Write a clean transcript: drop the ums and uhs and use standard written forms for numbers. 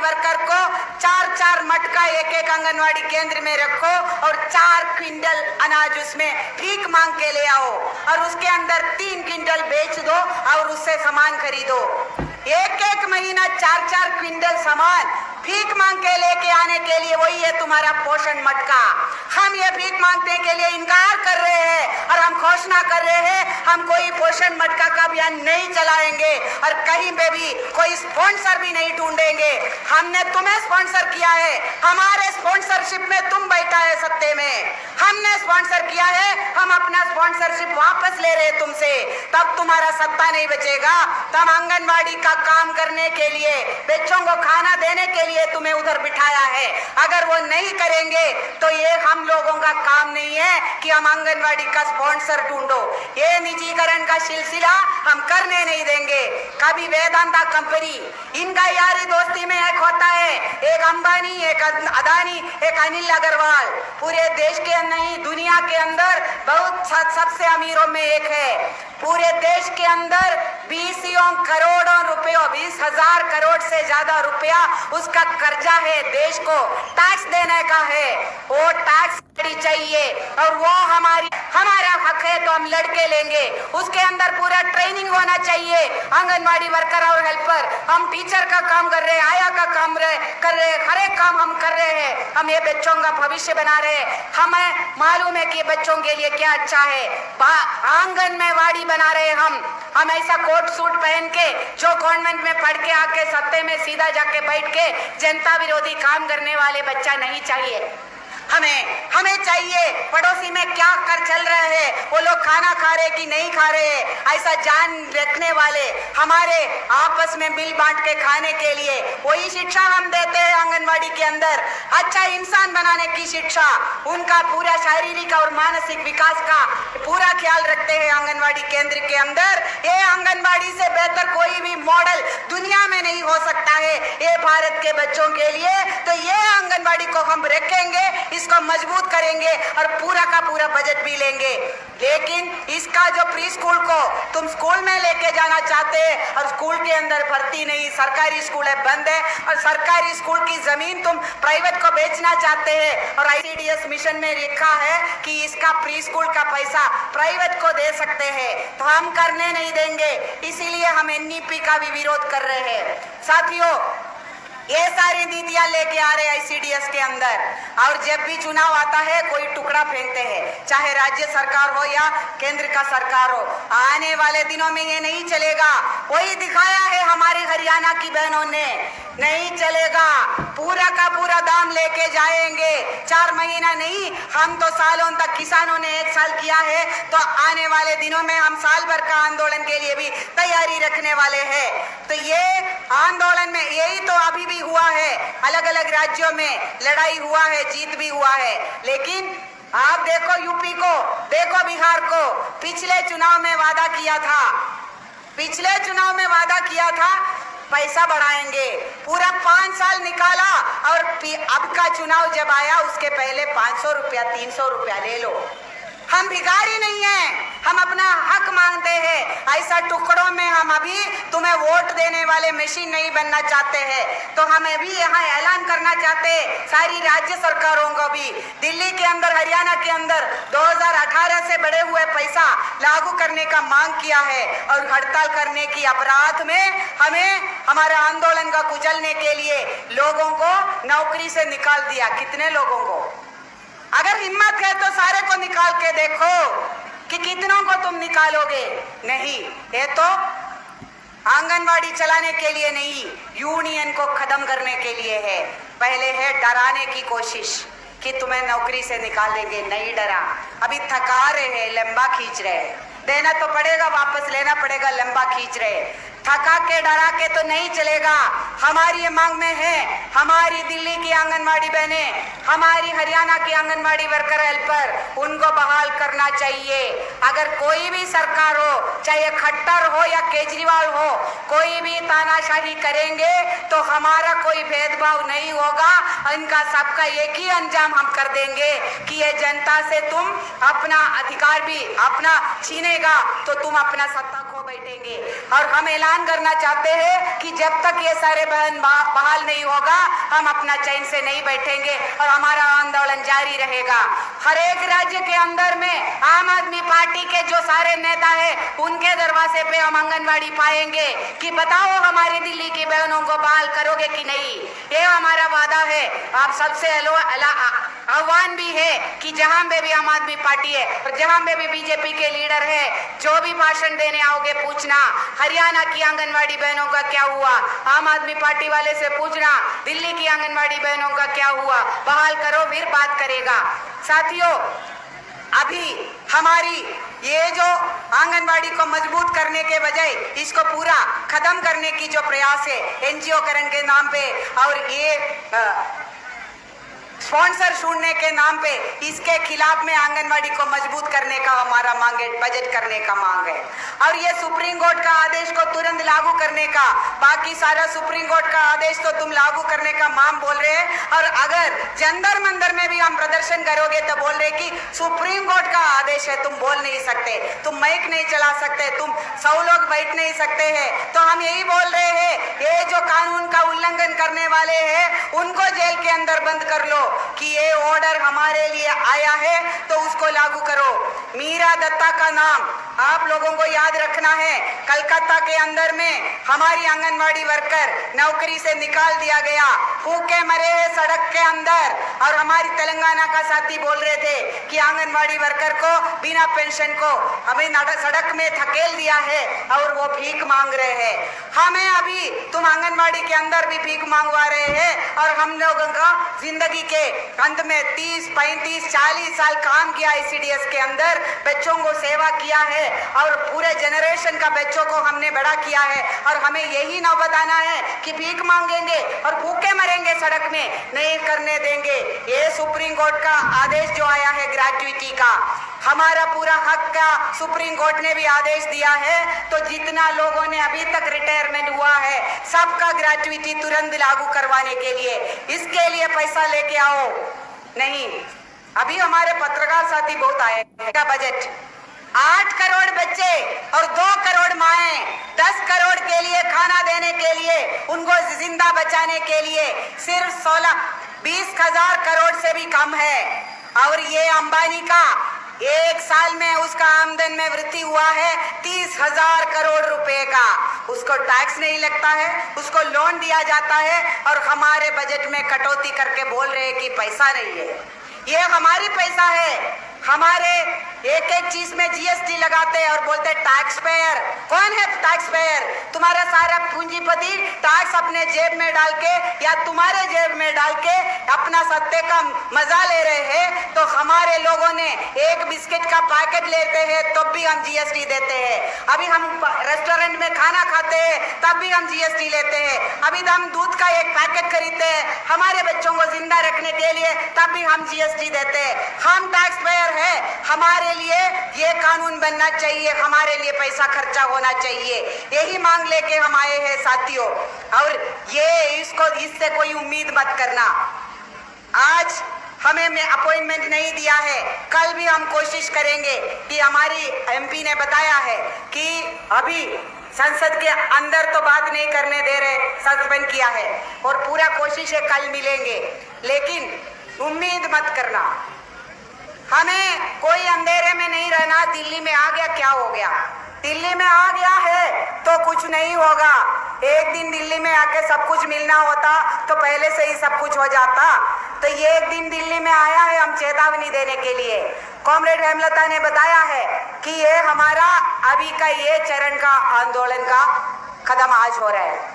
Worker को 4-4 मटका एक एक आंगनवाड़ी केंद्र में रखो और 4 क्विंटल अनाज उसमें भीख मांग के ले आओ और उसके अंदर 3 क्विंटल बेच दो और उससे सामान खरीदो। एक एक महीना 4-4 क्विंटल सामान भीख मांग के लेके आने के लिए वही है तुम्हारा पोषण मटका। हम ये भीख मांगने के लिए इनकार कर रहे हैं और हम घोषणा कर रहे हैं हम कोई पोषण मटका का अभियान नहीं चलाएंगे और कहीं पे भी कोई स्पॉन्सर भी नहीं ढूंढेंगे। हमने तुम्हें स्पॉन्सर किया है, हमारे स्पॉन्सरशिप में तुम बैठा है सत्ते में, हमने स्पॉन्सर किया है, हम अपना स्पॉन्सरशिप वापस ले रहे तुमसे, तब तुम्हारा सत्ता नहीं बचेगा। तब आंगनवाड़ी का काम करने के लिए, बच्चों को खाना देने के लिए तुम्हें उधर बिठाया है। अगर वो नहीं करेंगे तो ये हम लोगों का काम नहीं है कि हम आंगनवाड़ी का स्पॉन्सर ढूंढो। ये निजीकरण का सिलसिला हम करने नहीं देंगे। कभी वेदांता कंपनी, इनका यारी दोस्ती में एक होता है, एक अंबानी, एक अदानी, एक अनिल अग्रवाल, पूरे देश के नहीं दुनिया के अंदर बहुत सबसे अमीरों में एक है। पूरे देश के अंदर 20 करोड़ों रुपयों, 20,000 करोड़ से ज्यादा रुपया उसका कर्जा है, देश को टैक्स देने का है। वो टैक्स चाहिए और वो हमारा हक है तो हम लड़के लेंगे। उसके अंदर पूरा ट्रेनिंग होना चाहिए। आंगनवाड़ी वर्कर और हेल्पर, हम टीचर का काम कर रहे हैं, आया का काम कर रहे हैं, हर एक काम हम कर रहे हैं। हम ये बच्चों का भविष्य बना रहे हैं। हमें मालूम है कि बच्चों के लिए क्या अच्छा है। आंगन में वाड़ी बना रहे हैं हम ऐसा कोट सूट पहन के जो गवर्नमेंट में पढ़ के आके सत्ते में सीधा जाके बैठ के जनता विरोधी काम करने वाले बच्चा नहीं चाहिए। हमें चाहिए पड़ोसी में क्या कर चल रहे हैं, वो लोग खाना खा रहे कि नहीं खा रहे, ऐसा जान रखने वाले, हमारे आपस में मिल बांट के खाने के लिए वही शिक्षा हम देते हैं। आंगनवाड़ी के अंदर अच्छा इंसान बनाने की शिक्षा, उनका पूरा शारीरिक और मानसिक विकास का पूरा ख्याल रखते हैं आंगनवाड़ी केंद्र के अंदर। ये आंगनवाड़ी से बेहतर कोई भी मॉडल दुनिया में नहीं हो सकता है ये भारत के बच्चों के लिए। तो ये आंगनवाड़ी को हम रखेंगे, इसको मजबूत करेंगे और पूरा का पूरा बजट भी लेंगे। लेकिन इसका जो प्री स्कूल को तुम स्कूल में लेके जाना चाहते हैं और स्कूल के अंदर भर्ती नहीं, सरकारी स्कूल है बंद है और सरकारी स्कूल की जमीन तुम प्राइवेट को बेचना चाहते हैं और ICDS मिशन में लिखा है कि इसका प्री स्कूल का पैसा प्राइवेट को दे सकते हैं, तो हम करने नहीं देंगे। इसीलिए हम NEP का भी विरोध कर रहे हैं। साथियों, ये सारी नीतियां लेके आ रहे ICDS के अंदर और जब भी चुनाव आता है कोई टुकड़ा फेंकते हैं, चाहे राज्य सरकार हो या केंद्र का सरकार हो। आने वाले दिनों में ये नहीं चलेगा। वही दिखाया है हमारी हरियाणा की बहनों ने, नहीं चलेगा। पूरा का पूरा दाम लेके जाएंगे। 4 महीना नहीं, हम तो सालों तक, किसानों ने 1 साल किया है, तो आने वाले दिनों में हम साल भर का आंदोलन के लिए भी तैयारी रखने वाले हैं। तो ये आंदोलन में यही तो अभी भी हुआ है, अलग अलग राज्यों में लड़ाई हुआ है, जीत भी हुआ है। लेकिन आप देखो यूपी को, देखो बिहार को, पिछले चुनाव में वादा किया था पैसा बढ़ाएंगे, पूरा 5 साल निकाला और अब का चुनाव जब आया उसके पहले 500 रुपया 300 रुपया ले लो। हम भिखारी नहीं हैं, हम अपना हक मांगते हैं। ऐसा टुकड़ों में हम अभी तुम्हें वोट देने वाले मशीन नहीं बनना चाहते हैं। तो हम अभी यहाँ ऐलान करना चाहते हैं सारी राज्य सरकारों को भी, दिल्ली के अंदर, हरियाणा के अंदर 2018 से बढ़े हुए पैसा लागू करने का मांग किया है और हड़ताल करने की अपराध में हमें हमारा आंदोलन का कुचलने के लिए लोगों को नौकरी से निकाल दिया। कितने लोगों को? अगर हिम्मत है तो सारे को निकाल के देखो कि कितनों को तुम निकालोगे। नहीं, ये तो आंगनवाड़ी चलाने के लिए नहीं, यूनियन को खत्म करने के लिए है। पहले है डराने की कोशिश कि तुम्हें नौकरी से निकाल देंगे, नहीं डरा। अभी थका रहे हैं, लंबा खींच रहे हैं, देना तो पड़ेगा, वापस लेना पड़ेगा, लंबा खींच रहे। थका के डरा के तो नहीं चलेगा। हमारी ये मांग में है, हमारी दिल्ली की आंगनवाड़ी बहनें, हमारी हरियाणा की आंगनवाड़ी वर्कर हेल्पर, उनको बहाल करना चाहिए। अगर कोई भी सरकार हो, चाहे खट्टर हो या केजरीवाल हो, कोई भी तानाशाही करेंगे तो हमारा कोई भेदभाव नहीं होगा। इनका सबका एक ही अंजाम हम कर देंगे कि ये जनता से तुम अपना अधिकार भी अपना छीनेगा तो तुम अपना सत्ता खो बैठेंगे। और हम ऐलान करना चाहते हैं कि जब तक ये सारे बहन बहाल नहीं होगा हम अपना चैन से नहीं बैठेंगे और हमारा आंदोलन जारी रहेगा। हर एक राज्य के अंदर में आम आदमी पार्टी के जो सारे नेता है उनके दरवाजे पे हम आंगनवाड़ी पाएंगे कि बताओ हमारी दिल्ली की बहनों को बहाल करोगे कि नहीं। ये हमारा वादा है। आप सबसे आह्वान भी है कि जहां पे भी आम आदमी पार्टी है और जहां पे भी बीजेपी के लीडर है, जो भी भाषण देने आओगे पूछना हरियाणा की आंगनवाड़ी बहनों का क्या हुआ, आम आदमी पार्टी वाले से पूछना दिल्ली की आंगनवाड़ी बहनों का क्या हुआ, बहाल करो फिर बात करेगा। साथियों, अभी हमारी ये जो आंगनवाड़ी को मजबूत करने के बजाय इसको पूरा खत्म करने की जो प्रयास है एनजीओ करण के नाम पे और ये स्पॉन्सर ढूंढने के नाम पे, इसके खिलाफ में आंगनवाड़ी को मजबूत करने का हमारा मांग है, बजट करने का मांग है। और ये सुप्रीम कोर्ट का आदेश को तुरंत लागू करने का, बाकी सारा सुप्रीम कोर्ट का आदेश तो तुम लागू करने का मांग बोल रहे हैं और अगर जंतर मंतर में भी हम प्रदर्शन करोगे तो बोल रहे कि सुप्रीम कोर्ट का आदेश है, तुम बोल नहीं सकते, तुम माइक नहीं चला सकते, तुम 100 लोग बैठ नहीं सकते हैं। तो हम यही बोल रहे हैं, ये जो कानून का उल्लंघन करने वाले हैं उनको जेल के अंदर बंद कर लो कि ये ऑर्डर हमारे लिए आया है तो उसको लागू करो। मीरा दत्ता का नाम आप लोगों को याद रखना है। कलकत्ता के अंदर में हमारी आंगनवाड़ी वर्कर नौकरी से निकाल दिया गया, भूखे मरे हैं सड़क के अंदर। और हमारी तेलंगाना का साथी बोल रहे थे कि आंगनवाड़ी वर्कर को बिना पेंशन को हमें सड़क में धकेल दिया है और वो भीख मांग रहे हैं। हमें अभी तुम आंगनवाड़ी के अंदर भी भीख मांगवा रहे हैं और हम लोगों का जिंदगी के अंत में 30, 35, 40 साल काम किया ICDS के अंदर, बच्चों को सेवा किया है और पूरे जनरेशन का बच्चों को हमने बड़ा किया है और हमें यही न बताना है कि भीख मांगेंगे और भूखे मरेंगे सड़क में, नहीं करने देंगे। ये सुप्रीम कोर्ट का आदेश जो आया है ग्रेजुइटी का, हमारा पूरा हक का सुप्रीम कोर्ट ने भी आदेश दिया है। तो जितना लोगों ने अभी तक रिटायरमेंट हुआ है सबका ग्रेजुइटी तुरंत लागू करवाने के लिए, इसके लिए पैसा लेके आओ। नहीं, अभी हमारे पत्रकार साथी बहुत आए का बजट 8 करोड़ बच्चे और 2 करोड़ माएं 10 करोड़ के लिए खाना देने के लिए, उनको जिंदा बचाने के लिए सिर्फ 20,000 करोड़ से भी कम है। और ये अंबानी का एक साल में उसका आमदन में वृद्धि हुआ है 30,000 करोड़ रुपए का। उसको टैक्स नहीं लगता है, उसको लोन दिया जाता है और हमारे बजट में कटौती करके बोल रहे हैं कि पैसा नहीं है। ये हमारी पैसा है। हमारे एक एक चीज में GST लगाते हैं और बोलते हैं टैक्स पेयर। कौन है टैक्स पेयर? तुम्हारा सारा पूंजीपति टैक्स अपने जेब में डाल के या तुम्हारे जेब में डाल के अपना सत्ते का मजा ले रहे हैं। तो हमारे लोगों ने एक बिस्किट का पैकेट लेते हैं तब भी हम GST देते हैं। अभी हम रेस्टोरेंट में खाना खाते हैं तब भी हम GST लेते हैं। अभी हम दूध का एक पैकेट खरीदते हैं हमारे बच्चों को जिंदा रखने के लिए, तब भी हम GST देते हैं। हम टैक्स पेयर है। हमारे लिए ये कानून बनना चाहिए, हमारे लिए पैसा खर्चा होना चाहिए। यही मांग लेके हम आए हैं साथियों। और ये इससे कोई उम्मीद मत करना। आज हमें अपॉइंटमेंट नहीं दिया है, कल भी हम कोशिश करेंगे कि हमारी MP ने बताया है कि अभी संसद के अंदर तो बात नहीं करने दे रहे, सस्पेंड किया है और पूरा कोशिश है कल मिलेंगे। लेकिन उम्मीद मत करना, हमें कोई अंधेरे में नहीं रहना। दिल्ली में आ गया क्या हो गया, दिल्ली में आ गया है तो कुछ नहीं होगा। एक दिन दिल्ली में आके सब कुछ मिलना होता तो पहले से ही सब कुछ हो जाता। तो ये एक दिन दिल्ली में आया है हम चेतावनी देने के लिए। कॉमरेड हेमलता ने बताया है कि ये हमारा अभी का ये चरण का आंदोलन का कदम आज हो रहा है।